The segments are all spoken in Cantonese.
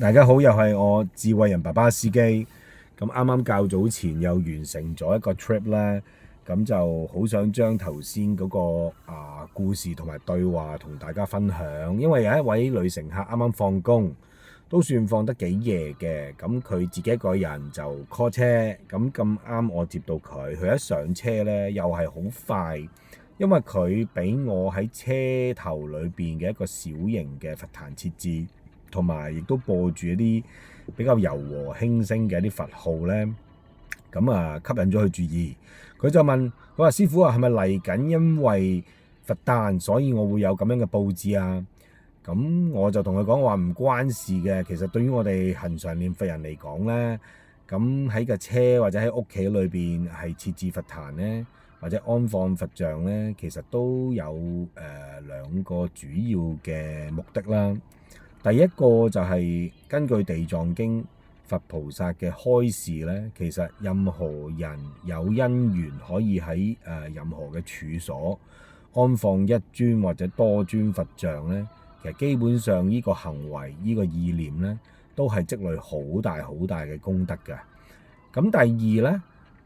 大家好，又係我智慧人爸爸司機。咁啱啱較早前又完成咗一個 trip 咧，咁就好想將頭先嗰個故事同埋對話同大家分享。因為有一位女乘客啱啱放工，都算放得幾夜嘅。咁佢自己一個人就 call 車，咁啱我接到佢，佢一上車咧又係好快，因為佢俾我喺車頭裏邊嘅一個小型嘅佛壇設置。同埋亦都播住一啲比較柔和輕聲嘅一啲佛號咧，咁吸引咗佢注意。佢就問佢話：師傅啊，係咪嚟緊因為佛誕，所以我會有咁樣嘅佈置啊？咁我就同佢講話唔關事嘅。其實對於我哋恆常念佛人嚟講咧，咁喺架車或者喺屋企裏邊係設置佛壇咧，或者安放佛像咧，其實都有兩個主要嘅目的啦。第一個就係根據地藏經佛菩薩嘅開示咧，其實任何人有因緣可以喺任何嘅處所安放一尊或者多尊佛像咧，其實基本上呢個行為呢個意念咧，都係積累好大好大嘅功德嘅。咁第二咧，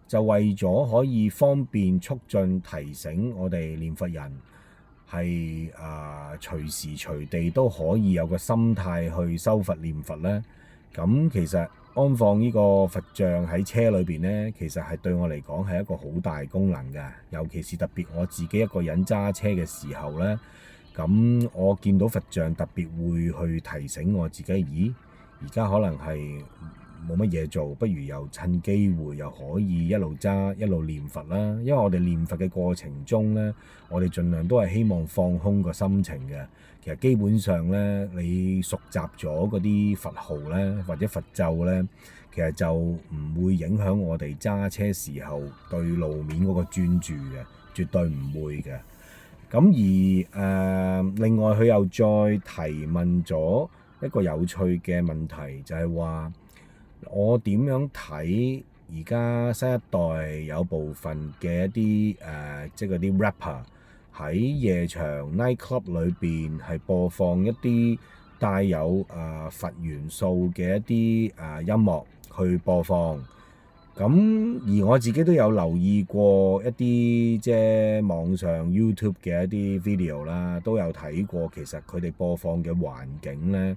就為咗可以方便促進提醒我哋念佛人係隨時隨地都可以有個心態去修佛念佛咧。咁其實安放呢個佛像喺車裏邊咧，其實係對我嚟講係一個好大功能嘅。尤其是特別我自己一個人揸車嘅時候咧，咁我見到佛像特別會去提醒我自己，咦，而家可能係冇乜嘢做，不如又趁機會又可以一路揸一路念佛啦。因為我哋念佛嘅過程中咧，我哋盡量都係希望放空個心情嘅。其實基本上咧，你熟習咗嗰啲佛號咧，或者佛咒咧，其實就唔會影響我哋揸車時候對路面嗰個專注嘅，絕對唔會嘅。咁而另外佢又再提問咗一個有趣嘅問題，就係話我點樣睇而家新一代有部分嘅一啲即係嗰啲 rapper 喺夜場 night club 裏邊係播放一啲帶有佛元素嘅一啲音樂去播放。咁而我自己都有留意過一啲即係網上 YouTube 嘅一啲 video 啦，都有睇過。其實佢哋播放嘅環境咧，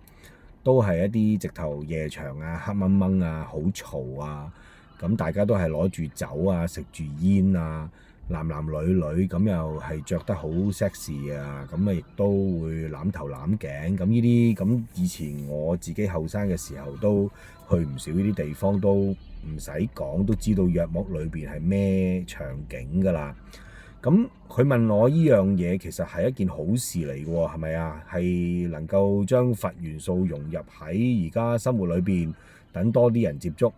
都係一啲直頭夜場啊、黑掹掹啊、好嘈啊。咁大家都係攞住酒啊、食住煙啊，男男女女咁又係着得好 sexy 啊。咁亦都會攬頭攬頸。咁呢啲咁以前我自己後生嘅時候都去唔少呢啲地方，都唔使講都知道約莫裏邊係咩場景㗎啦。咁佢問我依樣嘢其實係一件好事嚟嘅喎，係咪啊？係能夠將佛元素融入喺而家生活裏邊，等多啲人接觸。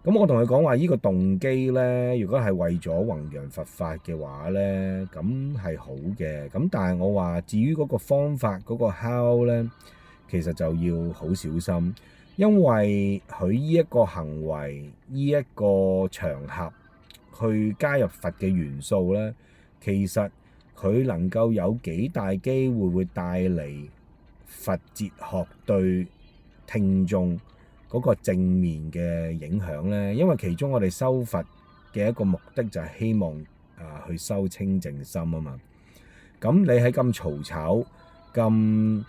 咁我同佢講話，呢個動機咧，如果係為咗弘揚佛法嘅話咧，咁係好嘅。咁但係我話，至於嗰個方法嗰個 how 咧，其實就要好小心，因為佢呢一個行為，呢一個場合去加入佛嘅元素咧，其實佢能夠有幾大機會會帶嚟佛哲學對聽眾嗰個正面嘅影響咧。因為其中我哋修佛嘅一個目的就係希望去修清淨心啊嘛。咁你喺咁嘈吵、咁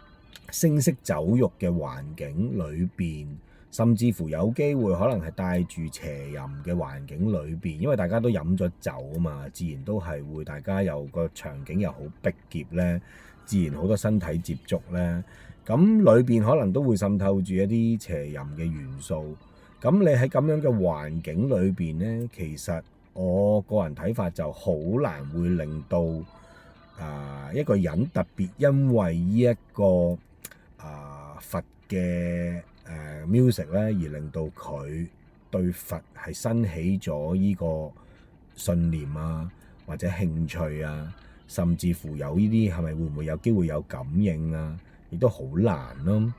聲色酒肉嘅環境裏邊，甚至乎有機會可能係帶住邪淫嘅環境裏邊，因為大家都飲咗酒啊嘛，自然都係會大家有個場景又好逼仄咧，自然好多身體接觸咧。咁裏邊可能都會滲透住一啲邪淫嘅元素。咁你喺咁樣嘅環境裏邊咧，其實我個人睇法就好難會令到一個人特別因為呢一個佛嘅music 咧，而令到佢對佛係生起咗呢個信念啊，或者興趣啊，甚至乎有呢啲係咪會唔會有機會有感應啊，亦都好難咯。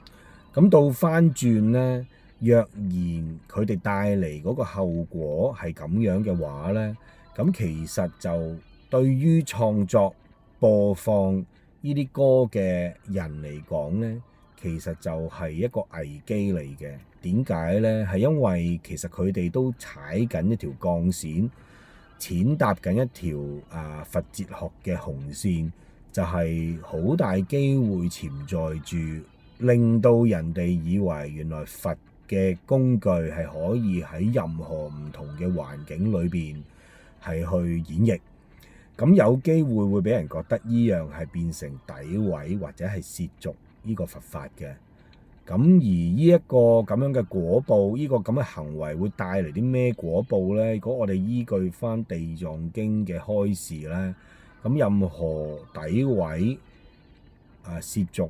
咁到翻轉咧，若然佢哋帶嚟嗰個後果係咁樣嘅話咧，咁其實就對於創作播放呢啲歌嘅人嚟講咧，其實就係一個危機嚟嘅。點解呢？係因為其實佢哋都踩緊一條鋼線，踐踏緊一條佛哲學嘅紅線，就係好大機會潛在住，令到人哋以為原來佛嘅工具係可以喺任何唔同嘅環境裏邊係去演繹。咁有機會會俾人覺得依樣係變成詆毀或者係褻瀆呢個佛法嘅。咁而呢一個咁樣嘅果報，呢個咁嘅行為會帶嚟啲咩果報呢？如果我哋依據翻《地藏經》嘅開示呢，咁任何詆毀褻瀆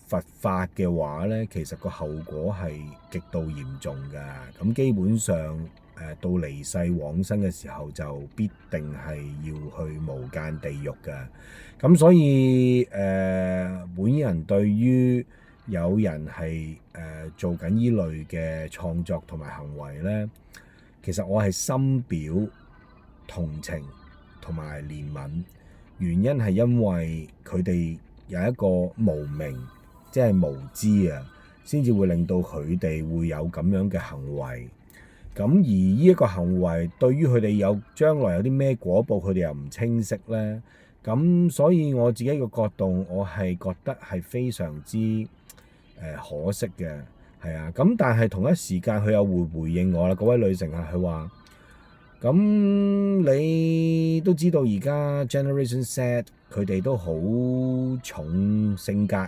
佛法嘅話呢，其實個後果係極度嚴重嘅。咁基本上到離世往生嘅時候，就必定係要去無間地獄嘅。咁所以本人對於有人係做緊呢類嘅創作同埋行為呢，其實我係深表同情同埋憐憫。原因係因為佢哋有一個無明，即係無知啊，先至會令到佢哋會有咁樣嘅行為。咁而呢一個行為對於佢哋將來有啲咩果報，佢哋又唔清晰呢。咁所以我自己嘅角度，我係覺得係非常之可惜嘅，係啊。咁但係同一時間佢又會回應我啦，嗰位女乘客佢話：咁你都知道而家 Generation Z 佢哋都好重性格。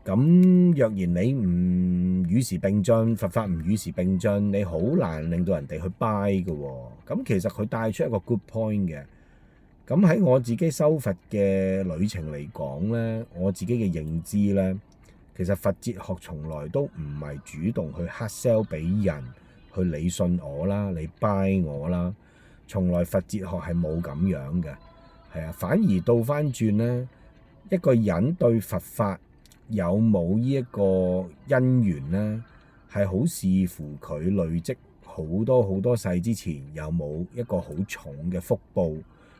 咁若然你唔與時並進，佛法唔與時並進，你好難令到人哋去 buy 嘅喎。咁其實佢帶出一個 good point 嘅。咁喺我自己修佛嘅旅程嚟講呢，我自己嘅認知呢，其實佛哲學從來都唔係主動去 hard sell 俾人去你信我啦，你 buy 我啦，從來佛哲學係冇咁樣嘅，係啊，反而倒翻轉呢，一個人對佛法有冇呢一個因緣呢，係好視乎佢累積好多世之前有冇一個好重嘅福報，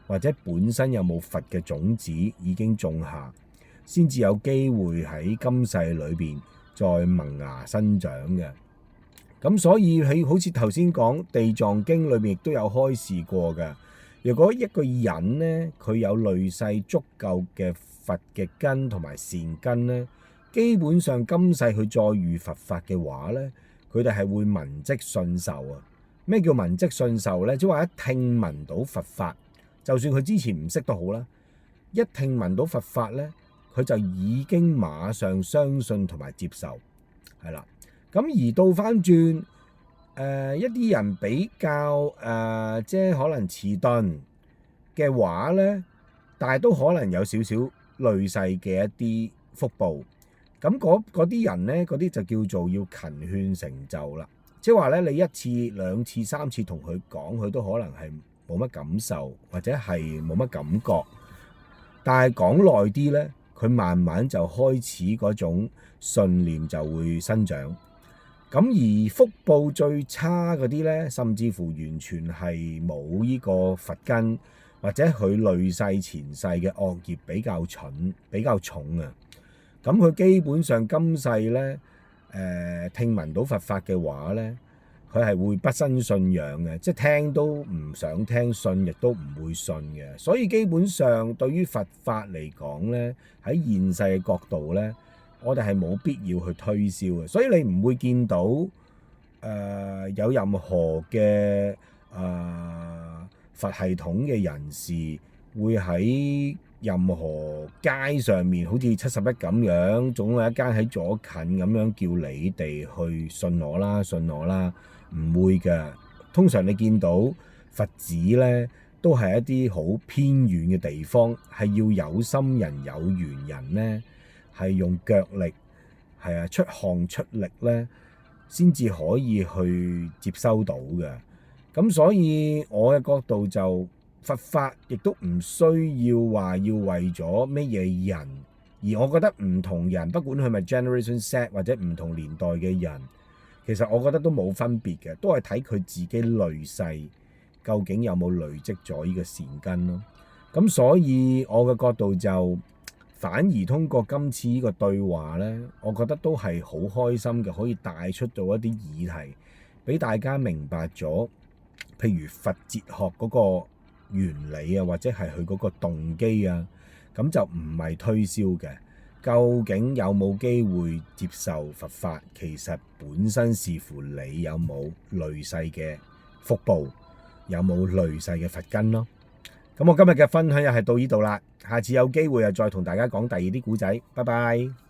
或者本身有冇佛嘅種子已經種下，先至有機會喺今世裏邊再萌芽生長嘅。咁所以喺好似頭先講《地藏經》裏邊亦都有開示過嘅。如果一個人呢，佢有累世足夠嘅佛嘅根同埋善根呢，基本上今世佢再遇佛法嘅話呢，佢哋係會聞即信受啊！咩叫聞即信受呢？即係話一聽聞到佛法，就算佢之前唔識都好啦，一聽聞到佛法呢，佢就已經馬上相信同埋接受，係啦。咁而倒翻轉，一啲人比較即係可能遲鈍嘅話呢，但係都可能有少少累世嘅一啲福報。咁嗰啲人呢，嗰啲就叫做要勤勸成就啦。即係話咧，你一次、兩次、三次同佢講，佢都可能係冇乜感受，或者係冇乜感覺。但係講耐啲呢，佢慢慢就開始嗰種信念就會生長。咁而福報最差嗰啲呢，甚至乎完全係冇呢個佛根，或者佢累世前世嘅惡業比較重啊。咁佢基本上今世呢，聽聞到佛法嘅話呢，佢係會不生信仰嘅，即係聽都唔想聽，信亦都唔會信嘅。所以基本上對於佛法嚟講呢，喺現世嘅角度呢，我哋係冇必要去推銷嘅。所以你唔會見到有任何嘅佛系統嘅人士會喺任何街上面好似71咁樣，總有一間喺左近咁樣叫你哋去信我啦，信我啦，唔會嘅。通常你見到佛寺呢，都係一啲好偏遠嘅地方，係要有心人有緣人呢，係用腳力，係啊，出汗出力呢，先至可以去接收到嘅。咁所以我嘅角度就，佛法亦都唔需要話要為咗咩嘢人，而我覺得唔同人，不管佢咪 Generation Z 或者唔同年代嘅人，其實我覺得都冇分別嘅，都係睇佢自己累世究竟有冇累積咗呢個善根咯。咁所以我嘅角度就，反而通過今次呢個對話呢，我覺得都係好開心嘅，可以帶出到一啲議題，俾大家明白咗，譬如佛哲學嗰個原理啊，或者係佢嗰個動機啊，咁就唔係推銷嘅。究竟有冇機會接受佛法，其實本身視乎你有冇累世嘅福報，有冇累世嘅佛根咯。咁我今日嘅分享又係到呢度啦，下次有機會又再同大家講第二啲故仔，拜拜。